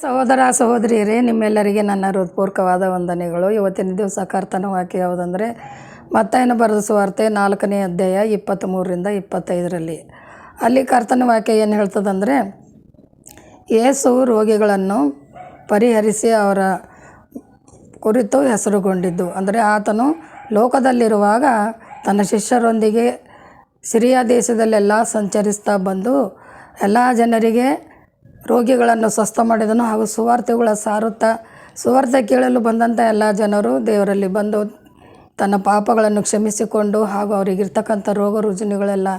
ಸಹೋದರ ಸಹೋದರಿಯರೇ, ನಿಮ್ಮೆಲ್ಲರಿಗೆ ನನ್ನ ಹೃತ್ಪೂರ್ವಕವಾದ ವಂದನೆಗಳು. ಇವತ್ತಿನ ದಿವಸ ಕರ್ತನ ವಾಕ್ಯ ಯಾವುದಂದರೆ ಮತ್ತಾಯನ ಬರೆದ ಸುವಾರ್ತೆ 4ನೇ ಅಧ್ಯಾಯ 23ರಿಂದ 25ರಲ್ಲಿ. ಅಲ್ಲಿ ಕರ್ತನ ವಾಕ್ಯ ಏನು ಹೇಳ್ತದಂದರೆ, ಯೇಸು ರೋಗಿಗಳನ್ನು ಪರಿಹರಿಸಿ ಅವರ ಕುರಿತು ಹೆಸರುಗೊಂಡಿದ್ದು. ಅಂದರೆ ಆತನು ಲೋಕದಲ್ಲಿರುವಾಗ ತನ್ನ ಶಿಷ್ಯರೊಂದಿಗೆ ಸಿರಿಯಾ ದೇಶದಲ್ಲೆಲ್ಲ ಸಂಚರಿಸ್ತಾ ಬಂದು ಎಲ್ಲ ಜನರಿಗೆ ರೋಗಿಗಳನ್ನು ಸ್ವಸ್ಥ ಮಾಡಿದನು. ಹಾಗೂ ಸುವಾರ್ತೆ ಕೇಳಲು ಬಂದಂಥ ಎಲ್ಲ ಜನರು ದೇವರಲ್ಲಿ ಬಂದು ತನ್ನ ಪಾಪಗಳನ್ನು ಕ್ಷಮಿಸಿಕೊಂಡು ಹಾಗೂ ಅವರಿಗಿರ್ತಕ್ಕಂಥ ರೋಗ ರುಜಿನಗಳೆಲ್ಲ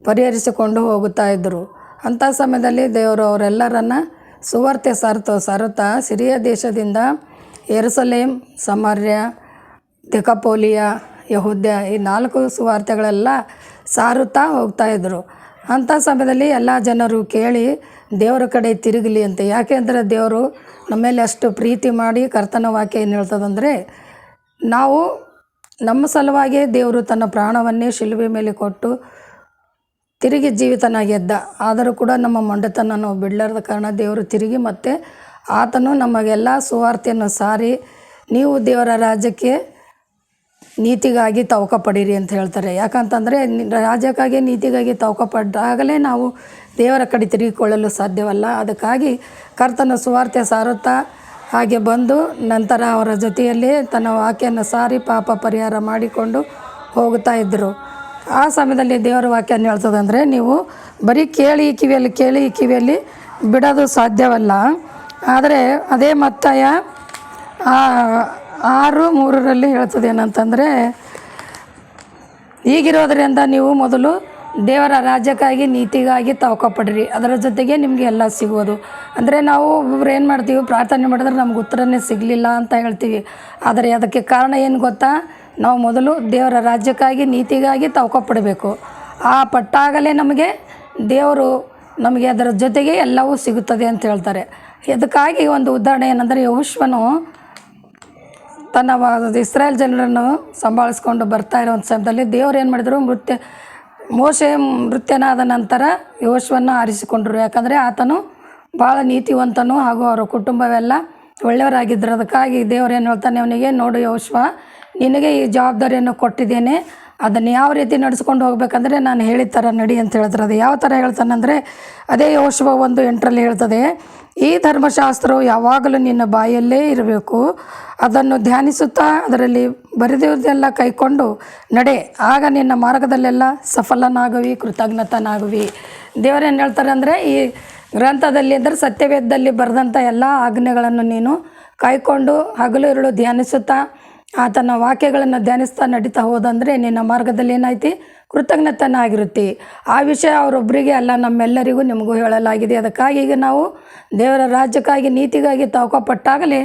ಪರಿಹರಿಸಿಕೊಂಡು ಹೋಗುತ್ತಾ ಇದ್ದರು. ಅಂಥ ಸಮಯದಲ್ಲಿ ದೇವರು ಅವರೆಲ್ಲರನ್ನ ಸುವಾರ್ತೆ ಸಾರುತ್ತಾ ಸಿರಿಯ ದೇಶದಿಂದ ಯೆರೂಸಲೇಮ್, ಸಮಾರ್ಯ, ದೆಕಪೋಲಿಯ, ಯೆಹೂದ್ಯ ಈ 4 ಸುವಾರ್ತೆಗಳೆಲ್ಲ ಸಾರುತ್ತಾ ಹೋಗ್ತಾಯಿದ್ರು. ಅಂಥ ಸಮಯದಲ್ಲಿ ಎಲ್ಲ ಜನರು ಕೇಳಿ ದೇವರ ಕಡೆ ತಿರುಗಲಿ ಅಂತ. ಯಾಕೆಂದರೆ ದೇವರು ನಮ್ಮ ಮೇಲೆ ಅಷ್ಟು ಪ್ರೀತಿ ಮಾಡಿ ಕರ್ತನ ವಾಕ್ಯ ಏನು ಹೇಳ್ತದಂದರೆ, ನಾವು ನಮ್ಮ ಸಲುವಾಗಿ ದೇವರು ತನ್ನ ಪ್ರಾಣವನ್ನೇ ಶಿಲುಬೆ ಮೇಲೆ ಕೊಟ್ಟು ತಿರುಗಿ ಜೀವಿತನಾಗಿ ಎದ್ದ. ಆದರೂ ಕೂಡ ನಮ್ಮ ಮೊಂಡತನ ನಾವು ಬಿಡಲಾರದ ಕಾರಣ ದೇವರು ತಿರುಗಿ ಮತ್ತೆ ಆತನು ನಮಗೆಲ್ಲ ಸುವಾರ್ತೆಯನ್ನು ಸಾರಿ, ನೀವು ದೇವರ ರಾಜ್ಯಕ್ಕೆ ನೀತಿಗಾಗಿ ತವಕ ಪಡೀರಿ ಅಂತ ಹೇಳ್ತಾರೆ. ಯಾಕಂತಂದರೆ ರಾಜ್ಯಕ್ಕಾಗಿ ನೀತಿಗಾಗಿ ತವಕ ಪಟ್ಟಾಗಲೇ ನಾವು ದೇವರ ಕಡೆ ತಿರುಗಿಕೊಳ್ಳಲು ಸಾಧ್ಯವಲ್ಲ. ಅದಕ್ಕಾಗಿ ಕರ್ತನ ಸುವಾರ್ತೆ ಸಾರುತ್ತಾ ಹಾಗೆ ಬಂದು ನಂತರ ಅವರ ಜೊತೆಯಲ್ಲಿ ತನ್ನ ವಾಕ್ಯವನ್ನು ಸಾರಿ ಪಾಪ ಪರಿಹಾರ ಮಾಡಿಕೊಂಡು ಹೋಗ್ತಾ ಇದ್ದರು. ಆ ಸಮಯದಲ್ಲಿ ದೇವರ ವಾಕ್ಯನ ಹೇಳ್ತದಂದರೆ, ನೀವು ಬರೀ ಕೇಳಿ ಕಿವಿಯಲ್ಲಿ ಬಿಡೋದು ಸಾಧ್ಯವಲ್ಲ. ಆದರೆ ಅದೇ ಮತ್ತಾಯ 6:3ರಲ್ಲಿ ಹೇಳ್ತದೆ ಏನಂತಂದರೆ, ಹೀಗಿರೋದರಿಂದ ನೀವು ಮೊದಲು ದೇವರ ರಾಜ್ಯಕ್ಕಾಗಿ ನೀತಿಗಾಗಿ ತವಕ ಪಡ್ರಿ, ಅದರ ಜೊತೆಗೆ ನಿಮಗೆ ಎಲ್ಲ ಸಿಗೋದು. ಅಂದರೆ ನಾವು ಒಬ್ಬೊಬ್ರು ಏನು ಮಾಡ್ತೀವಿ, ಪ್ರಾರ್ಥನೆ ಮಾಡಿದ್ರೆ ನಮ್ಗೆ ಉತ್ತರನೇ ಸಿಗಲಿಲ್ಲ ಅಂತ ಹೇಳ್ತೀವಿ. ಆದರೆ ಅದಕ್ಕೆ ಕಾರಣ ಏನು ಗೊತ್ತಾ? ನಾವು ಮೊದಲು ದೇವರ ರಾಜ್ಯಕ್ಕಾಗಿ ನೀತಿಗಾಗಿ ತವಕ ಪಡಬೇಕು. ಆ ಪಟ್ಟಾಗಲೇ ದೇವರು ನಮಗೆ ಅದರ ಜೊತೆಗೆ ಎಲ್ಲವೂ ಸಿಗುತ್ತದೆ ಅಂತ ಹೇಳ್ತಾರೆ. ಇದಕ್ಕಾಗಿ ಒಂದು ಉದಾಹರಣೆ ಏನಂದರೆ, ಯೆಹೋಶುವನು ತನ್ನ ಇಸ್ರಾಯೇಲ್ ಜನರನ್ನು ಸಂಭಾಳಿಸ್ಕೊಂಡು ಬರ್ತಾ ಇರೋ ಒಂದು ಸಮಯದಲ್ಲಿ ದೇವರು ಏನು ಮಾಡಿದರು, ಮೋಶೆ ಮೃತ್ಯನಾದ ನಂತರ ಯೆಹೋಶುವನ ಆರಿಸಿಕೊಂಡರು. ಯಾಕಂದರೆ ಆತನು ಭಾಳ ನೀತಿವಂತನು ಹಾಗೂ ಅವರ ಕುಟುಂಬವೆಲ್ಲ ಒಳ್ಳೆಯವರಾಗಿದ್ದರು. ಅದಕ್ಕಾಗಿ ದೇವರು ಏನು ಹೇಳ್ತಾನೆ ಅವನಿಗೆ, ನೋಡು ಯೆಹೋಶುವ, ನಿನಗೆ ಈ ಜವಾಬ್ದಾರಿಯನ್ನು ಕೊಟ್ಟಿದ್ದೇನೆ, ಅದನ್ನು ಯಾವ ರೀತಿ ನಡೆಸ್ಕೊಂಡು ಹೋಗ್ಬೇಕಂದ್ರೆ ನಾನು ಹೇಳಿದ ಥರ ನಡಿ ಅಂತ ಹೇಳ್ತಾರೆ. ಅದು ಯಾವ ಥರ ಹೇಳ್ತಾನಂದರೆ, ಅದೇ ಯೆಹೋಶುವ 1:8 ಹೇಳ್ತದೆ, ಈ ಧರ್ಮಶಾಸ್ತ್ರವು ಯಾವಾಗಲೂ ನಿನ್ನ ಬಾಯಲ್ಲೇ ಇರಬೇಕು, ಅದನ್ನು ಧ್ಯಾನಿಸುತ್ತಾ ಅದರಲ್ಲಿ ಬರೆದಿರುವುದೆಲ್ಲ ಕೈಕೊಂಡು ನಡೆ, ಆಗ ನಿನ್ನ ಮಾರ್ಗದಲ್ಲೆಲ್ಲ ಸಫಲನಾಗುವಿ, ಕೃತಜ್ಞತನಾಗುವಿ. ದೇವರೇನು ಹೇಳ್ತಾರೆ ಅಂದರೆ, ಈ ಗ್ರಂಥದಲ್ಲಿ ಅಂದರೆ ಸತ್ಯವೇದದಲ್ಲಿ ಬರೆದಂಥ ಎಲ್ಲ ಆಜ್ಞೆಗಳನ್ನು ನೀನು ಕಾಯ್ಕೊಂಡು ಹಗಲು ಇರುಳು ಧ್ಯಾನಿಸುತ್ತಾ ಆತನ ವಾಕ್ಯಗಳನ್ನು ಧ್ಯಾನಿಸ್ತಾ ನಡೀತಾ ಹೋದಂದರೆ ನಿನ್ನ ಮಾರ್ಗದಲ್ಲಿ ಏನೈತಿ, ಕೃತಜ್ಞತನಾಗಿರುತ್ತೆ. ಆ ವಿಷಯ ಅವರೊಬ್ಬರಿಗೆ ಅಲ್ಲ, ನಮ್ಮೆಲ್ಲರಿಗೂ ನಿಮಗೂ ಹೇಳಲಾಗಿದೆ. ಅದಕ್ಕಾಗಿ ಈಗ ನಾವು ದೇವರ ರಾಜ್ಯಕ್ಕಾಗಿ ನೀತಿಗಾಗಿ ತವಕ ಪಟ್ಟಾಗಲೇ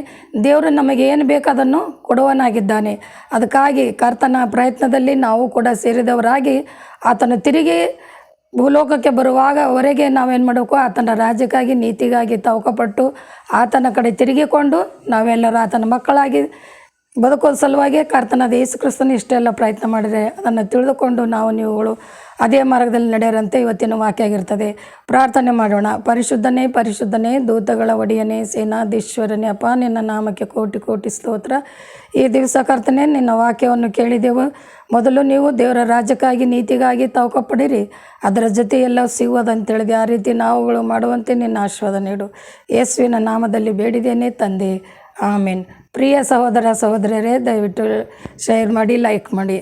ದೇವರು ನಮಗೆ ಏನು ಬೇಕು ಅದನ್ನು ಕೊಡುವನಾಗಿದ್ದಾನೆ. ಅದಕ್ಕಾಗಿ ಕರ್ತನ ಪ್ರಯತ್ನದಲ್ಲಿ ನಾವು ಕೂಡ ಸೇರಿದವರಾಗಿ ಆತನು ತಿರುಗಿ ಭೂಲೋಕಕ್ಕೆ ಬರುವಾಗವರೆಗೆ ನಾವೇನು ಮಾಡಬೇಕು, ಆತನ ರಾಜ್ಯಕ್ಕಾಗಿ ನೀತಿಗಾಗಿ ತವಕಪಟ್ಟು ಆತನ ಕಡೆ ತಿರುಗಿಕೊಂಡು ನಾವೆಲ್ಲರೂ ಆತನ ಮಕ್ಕಳಾಗಿ ಬದುಕೋದ ಸಲುವಾಗಿ ಕರ್ತನಾದ ಯೇಸು ಕ್ರಿಸ್ತನು ಇಷ್ಟೆಲ್ಲ ಪ್ರಯತ್ನ ಮಾಡಿದರೆ ಅದನ್ನು ತಿಳಿದುಕೊಂಡು ನೀವುಗಳು ಅದೇ ಮಾರ್ಗದಲ್ಲಿ ನಡೆಯರಂತೆ ಇವತ್ತಿನ ವಾಕ್ಯ ಆಗಿರ್ತದೆ. ಪ್ರಾರ್ಥನೆ ಮಾಡೋಣ. ಪರಿಶುದ್ಧನೇ ಪರಿಶುದ್ಧನೇ, ದೂತಗಳ ಒಡೆಯನೇ, ಸೇನಾಧೀಶ್ವರನೇ, ಅಪ್ಪ ನಿನ್ನ ನಾಮಕ್ಕೆ ಕೋಟಿ ಕೋಟಿ ಸ್ತೋತ್ರ. ಈ ದಿವಸ ಕರ್ತನೆ ನಿನ್ನ ವಾಕ್ಯವನ್ನು ಕೇಳಿದೆವು. ಮೊದಲು ನೀವು ದೇವರ ರಾಜ್ಯಕ್ಕಾಗಿ ನೀತಿಗಾಗಿ ತವಕ ಪಡಿರಿ, ಅದರ ಜೊತೆ ಎಲ್ಲ ಸಿಗುವುದಂತೇಳಿದೆ. ಆ ರೀತಿ ನಾವುಗಳು ಮಾಡುವಂತೆ ನಿನ್ನ ಆಶೀರ್ವಾದ ನೀಡು. ಯೇಸುವಿನ ನಾಮದಲ್ಲಿ ಬೇಡಿದ್ದೇನೆ ತಂದೆ, ಆಮೇನ್. ಪ್ರಿಯ ಸಹೋದರ ಸಹೋದರಿಯರೇ, ದಯವಿಟ್ಟು ಶೇರ್ ಮಾಡಿ, ಲೈಕ್ ಮಾಡಿ.